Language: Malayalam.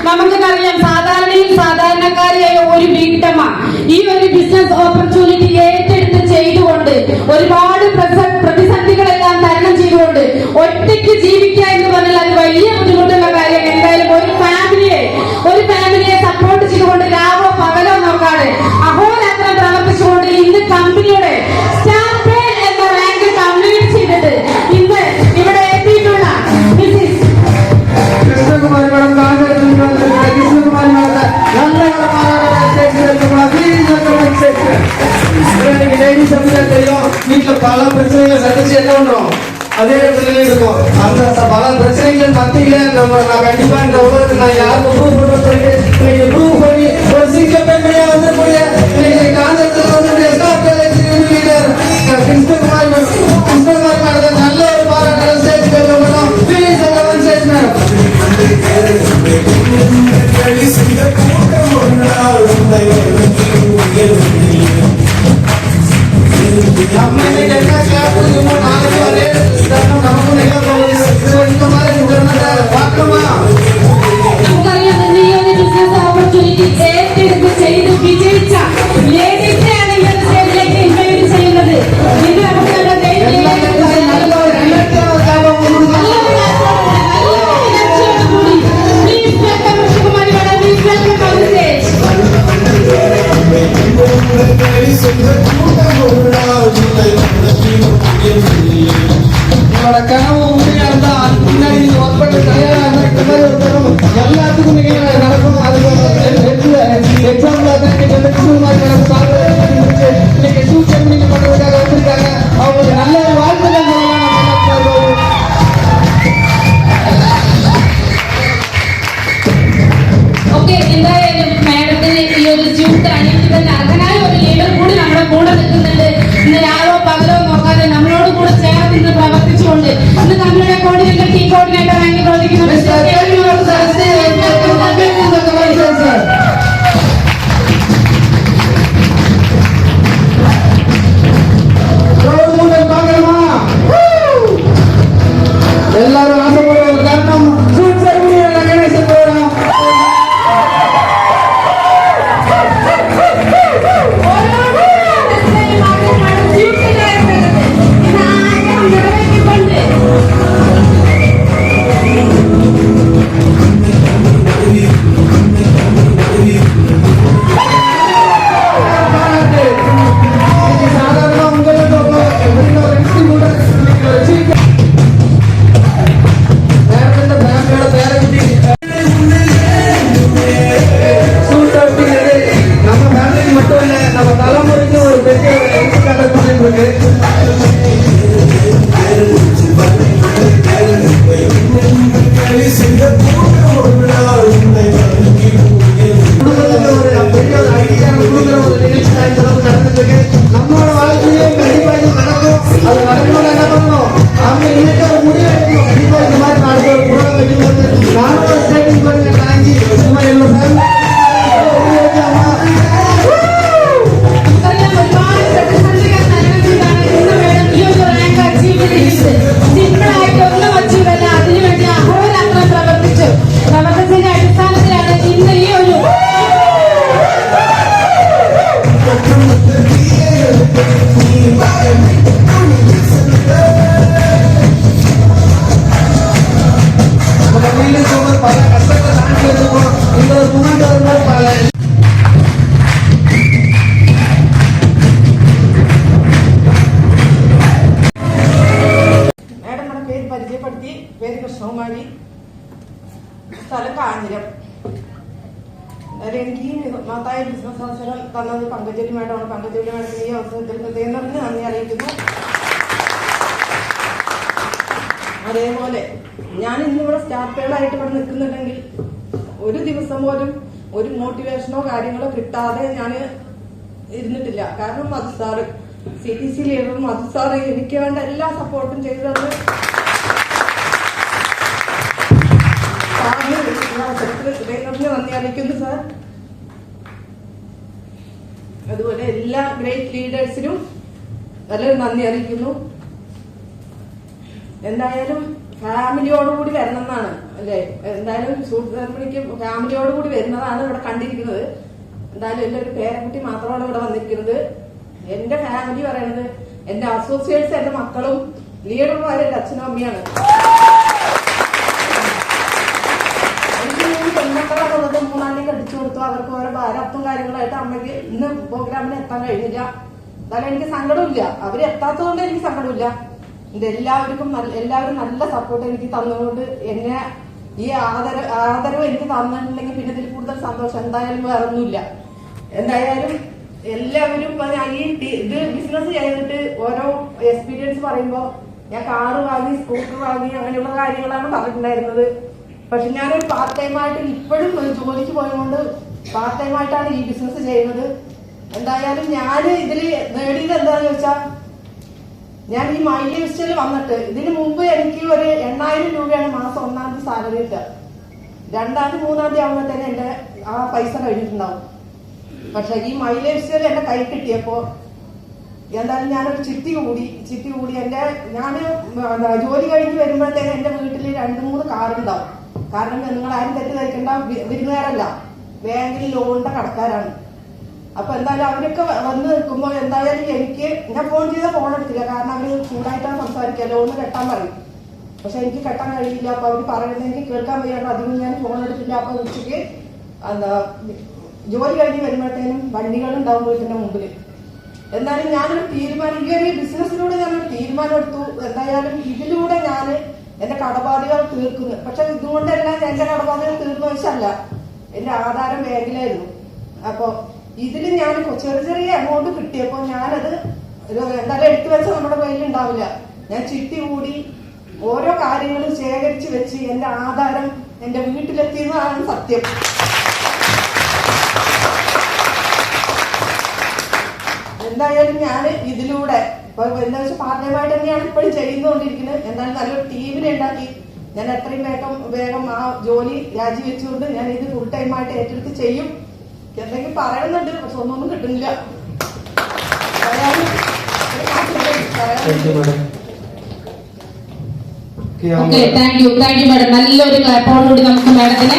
നമുക്കറിയാം സാധാരണക്കാരിയായ ഒരു വീട്ടമ്മ ഈ ഒരു ബിസിനസ് ഓപ്പർച്യൂണിറ്റി ഏറ്റെടുത്ത് ചെയ്തുകൊണ്ട് ഒരുപാട് പ്രതിസന്ധികളെല്ലാം തരണം ചെയ്തുകൊണ്ട് ഒറ്റയ്ക്ക് ജീവിക്കുക എന്ന് പറഞ്ഞാൽ അത് വലിയ ബുദ്ധിമുട്ടുള്ള കാര്യം. എന്തായാലും ഒരു ഫാമിലിയെ സപ്പോർട്ട് ചെയ്തുകൊണ്ട് രാവോ പകലോ നോക്കാതെ അഹോരാത്രം പ്രവർത്തിച്ചുകൊണ്ട് ഇന്ന് കമ്പനിയുടെ സ്റ്റാർ എന്ന റാങ്ക് കംപ്ലീറ്റ് ചെയ്തിട്ട് ഇന്ന് ഇവിടെ എത്തിയിട്ടുള്ള வீட்டுல பல பிரச்சனைகள் சந்திச்சு என்ன பண்றோம், அதே இடத்துல இருக்கும். அந்த பல பிரச்சனைகள் மத்தியில நான் கண்டிப்பா இந்த உலகத்துக்கு நான் யாருக்கும் ப்ரூவ் பண்றதுக்கு இன்னைக்கு ப்ரூவ் பண்ணி ஒரு சீக்கிர பெண்மையா வந்துக்கூடிய இன்னைக்கு காந்திரத்துல வந்து கிருஷ்ணகுமார் மேடம் நல்ல ஒரு பாராட்டுகள் சேர்த்து கொள்ளணும். ப்ளீஸ் எல்லாம் சேர்த்து மேடம். எல்லாத்துக்கும் நடக்கும். பண்றதுக்காக வந்திருக்காங்க. அவங்களுக்கு நல்ல வாழ்த்துக்கள். എന്തായാലും മാഡത്തിന് ഈ ഒരു ജ്യൂസ് അണിയിച്ചതിന് അർഹനായ ഒരു ലീഡർ കൂടി നമ്മുടെ കൂടെ നിൽക്കുന്നുണ്ട്. ഇന്ന് രാവോ പകലോ നോക്കാതെ നമ്മളോട് കൂടെ ചേർന്ന് ഇന്ന് പ്രവർത്തിച്ചുകൊണ്ട് ഇന്ന് നമ്മളുടെ കോർഡിനേറ്റർ ടീം കോർഡിനേറ്റർ റാങ്ക് പ്രവർത്തിക്കുന്ന எல்லாரும் ஆசைப்படுற ஒரு காரணம் கணேசன் போறோம். நம்மளோட வாழ்க்கையே கண்டிப்பா இது நடக்கும். அது நடக்கணும் என்ன பண்ணணும், அவங்க இன்னைக்கு ஒரு முடிவு எடுக்கணும். கண்டிப்பா இந்த மாதிரி நாலு பேர் கூட வைக்கும்போது நானும் ஸ்டேட்டிங் பண்ணி தாங்கி சும்மா எல்லாம் പ്രവർത്തനത്തിന്റെ അടിസ്ഥാനത്തിലാണ് ഇന്ന് ഈ ഒരു പരിചയപ്പെടുത്തി. പേര് കൃഷ്ണകുമാരി, സ്ഥലം കാഞ്ഞിരം. എനിക്ക് ഈ മഹത്തായ ബിസിനസ് അവസരം തന്നത് പങ്കജലി മേഡമാണ്. പങ്കജലി മേഡത്തിന് ഈ അവസരത്തിൽ ഹൃദയം നന്ദി അറിയിക്കുന്നു. അതേപോലെ ഞാൻ ഇന്നിവിടെ സ്റ്റാർ പേളായിട്ട് ഇവിടെ നിൽക്കുന്നുണ്ടെങ്കിൽ ഒരു ദിവസം പോലും ഒരു മോട്ടിവേഷനോ കാര്യങ്ങളോ കിട്ടാതെ ഞാൻ ഇരുന്നിട്ടില്ല. കാരണം മധു സാറ്, CTC ലീഡറും മധു സാറ് എനിക്ക് വേണ്ട എല്ലാ സപ്പോർട്ടും ചെയ്തത് നന്ദി അറിയിക്കുന്നു സാർ. അതുപോലെ എല്ലാ ഗ്രേറ്റ് ലീഡേഴ്സിനും നല്ലൊരു നന്ദി അറിയിക്കുന്നു. എന്തായാലും ഫാമിലിയോടുകൂടി വരണം എന്നാണ് അല്ലേ? എന്തായാലും ഷൂട്ട് സെറമണിക്ക് ഫാമിലിയോടുകൂടി വരുന്നതാണ് ഇവിടെ കണ്ടിരിക്കുന്നത്. എന്തായാലും എന്റെ ഒരു പേരക്കുട്ടി മാത്രമാണ് ഇവിടെ വന്നിരിക്കുന്നത്. എന്റെ ഫാമിലി പറയുന്നത് എന്റെ അസോസിയേറ്റ്സ്, എന്റെ മക്കളും ലീഡർമാരും എന്റെ അച്ഛനും അമ്മയാണ്. എനിക്ക് 3 പെൺമക്കളാണ് ഉള്ളത്. 3 കടിച്ചു കൊടുത്തു. അവർക്ക് ഓരോ ഭാരത്തും കാര്യങ്ങളായിട്ട് അമ്മയ്ക്ക് ഇന്ന് പ്രോഗ്രാമിന് എത്താൻ കഴിഞ്ഞില്ല. എന്നാലും എനിക്ക് സങ്കടമില്ല. അവര് എത്താത്തതുകൊണ്ട് എനിക്ക് സങ്കടമില്ല. എല്ലാവരും നല്ല സപ്പോർട്ട് എനിക്ക് തന്നുകൊണ്ട് എന്നെ ഈ ആദരവ് എനിക്ക് തന്നിട്ടുണ്ടെങ്കിൽ പിന്നെ ഇതിൽ കൂടുതൽ സന്തോഷം എന്തായാലും വേറെ ഒന്നുമില്ല. എന്തായാലും എല്ലാവരും ഈ ഇത് ബിസിനസ് ചെയ്തിട്ട് ഓരോ എക്സ്പീരിയൻസ് പറയുമ്പോ ഞാൻ കാറ് വാങ്ങി, സ്കൂട്ടർ വാങ്ങി, അങ്ങനെയുള്ള കാര്യങ്ങളാണ് പറഞ്ഞിട്ടുണ്ടായിരുന്നത്. പക്ഷെ ഞാനൊരു പാർട്ട് ടൈമായിട്ട് ഇപ്പോഴും ജോലിക്ക് പോയതുകൊണ്ട് പാർട്ട് ടൈമായിട്ടാണ് ഈ ബിസിനസ് ചെയ്യുന്നത്. എന്തായാലും ഞാൻ ഇതിൽ നേടിയത് എന്താണെന്ന് വെച്ചാൽ, ഞാൻ ഈ മൈലി ലിസ്റ്റിൽ വന്നിട്ട് ഇതിന് മുമ്പ് എനിക്ക് ഒരു 8,000 രൂപയാണ് മാസം 1-ാം തീയതി സാലറി കിട്ടുക. 2-ാം തീയതി 3-ാം തീയതി ആകുമ്പോഴത്തേന് എന്റെ ആ പൈസ കഴിഞ്ഞിട്ടുണ്ടാവും. പക്ഷെ ഈ മൈലി ലിസ്റ്റിൽ എന്റെ കൈ കിട്ടിയപ്പോ എന്തായാലും ഞാനൊരു ചിട്ടി കൂടി എന്റെ ജോലി കഴിഞ്ഞ് വരുമ്പോഴത്തേന് എന്റെ വീട്ടിൽ 2-3 കാറുണ്ടാവും. കാരണം നിങ്ങൾ ആരും തെറ്റിദ്ധരിക്കേണ്ട, വിരുന്നുകാരല്ല, ബാങ്കിൽ ലോണിന്റെ കടക്കാരാണ്. അപ്പൊ എന്തായാലും അവരൊക്കെ വന്ന് നിൽക്കുമ്പോൾ എന്തായാലും എനിക്ക് ഞാൻ ഫോൺ ചെയ്താൽ ഫോൺ എടുത്തില്ല. കാരണം അവര് ചൂടായിട്ടാണ് സംസാരിക്കുക, ലോണ് കെട്ടാൻ പറയും. പക്ഷെ എനിക്ക് കെട്ടാൻ കഴിയില്ല. അപ്പൊ അവര് പറയുന്നത് എനിക്ക് കേൾക്കാൻ വയ്യാണ്ട് അധികം ഞാൻ ഫോൺ എടുത്തില്ല. അപ്പൊ ഉച്ചയ്ക്ക് ജോലി കഴിഞ്ഞ് വരുമ്പോഴത്തേനും വണ്ടികളുണ്ടാവും വീട്ടിന്റെ മുമ്പിൽ. എന്തായാലും ഞാനൊരു തീരുമാനം, ഈ ഒരു ബിസിനസ്സിലൂടെ ഞാനൊരു തീരുമാനം എടുത്തു. എന്തായാലും ഇതിലൂടെ ഞാൻ എന്റെ കടബാധ്യതകൾ തീർക്കുന്നു. പക്ഷെ ഇതുകൊണ്ടെല്ലാം എന്റെ കടബാധ്യതകൾ തീർന്നു വെച്ചല്ല, എന്റെ ആധാരം ബാങ്കിലായിരുന്നു. അപ്പൊ ഇതിൽ ഞാൻ ചെറിയ എമൗണ്ട് കിട്ടിയപ്പോ ഞാനത് എന്തായാലും എടുത്തു വെച്ച നമ്മുടെ കയ്യിൽ ഉണ്ടാവില്ല. ഞാൻ ചിട്ടി കൂടി ഓരോ കാര്യങ്ങളും ശേഖരിച്ച് വെച്ച് എന്റെ ആധാരം എന്റെ വീട്ടിലെത്തിയതാണ് സത്യം. എന്തായാലും ഞാൻ ഇതിലൂടെ എന്താ വെച്ചാൽ പാർട്ടിയുമായിട്ട് തന്നെയാണ് ഇപ്പോഴും ചെയ്തുകൊണ്ടിരിക്കുന്നത്. എന്തായാലും നല്ലൊരു ടീമിനെ ഉണ്ടാക്കി ഞാൻ എത്രയും വേഗം ആ ജോലി രാജിവെച്ചുകൊണ്ട് ഞാൻ ഇത് ഫുൾ ടൈമായിട്ട് ഏറ്റെടുത്ത് ചെയ്യും. എന്തെങ്കിലും പറയുന്നുണ്ട്, പക്ഷെ ഒന്നും കിട്ടുന്നില്ല. Thank you madam. നല്ലൊരു ക്ലാപ്പോടുകൂടി നമുക്ക് മാഡത്തിനെ